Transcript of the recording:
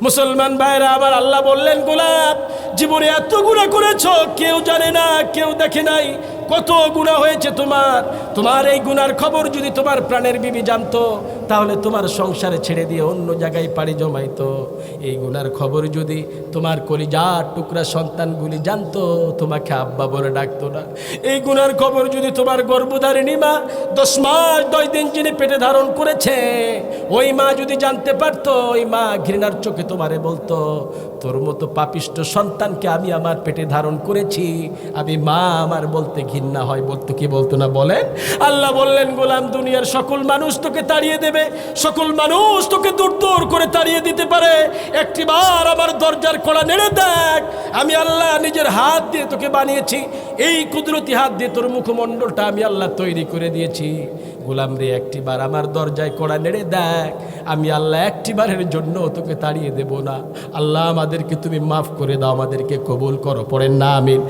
মুসলমান ভাইরা আমার, আল্লাহ বললেন গোলাম জীবনে এত গুনাহ করেছো, কেউ জানে না, কেউ দেখে নাই কত গুনাহ হয়েছে তোমার। তোমার এই গুনার খবর যদি তোমার প্রাণের বিবি জানতো, তাহলে তোমার সংসারে ছেড়ে দিয়ে অন্য জায়গায় পাড়ি জমাইতো। এই গুনার খবর যদি তোমার কলিজার টুকরা সন্তানগুলি জানতো, তোমাকে আব্বা বলে ডাকতো না। এই গুনার খবর যদি তোমার গর্ভধারিণী মা 10 মাস 10 দিন যিনি পেটে ধারণ করেছে, ওই মা যদি জানতে পারতো, ওই মা ঘৃণার চোখে তোমারে বলতো, তোর মতো পাপিষ্ট সন্তানকে আমি আমার পেটে ধারণ করেছি, আমি মা আমার বলতে ঘৃণা হয়। বলতো কি বলতো না বলেন? আল্লাহ বললেন গোলাম দুনিয়ার সকল মানুষ তোকে তাড়িয়ে দেবে, সকল মানুষ তোকে দূর দূর করে তাড়িয়ে দিতে পারে, একটিবার আমার দরজার কড়া নেড়ে দেখ। আমি আল্লাহ নিজের হাত দিয়ে তোকে বানিয়েছি, এই কুদরতি হাত দিয়ে তোর মুখমণ্ডলটা আমি আল্লাহ তৈরি করে দিয়েছি। গোলাম রে, একটিবার আমার দরজায় কড়া নেড়ে দেখ, আমি আল্লাহ একটিবারের জন্য তোকে তাড়িয়ে দেব না। আল্লাহ আমাদেরকে তুমি মাফ করে দাও, আমাদেরকে কবুল করো, পড়েন না আমিন।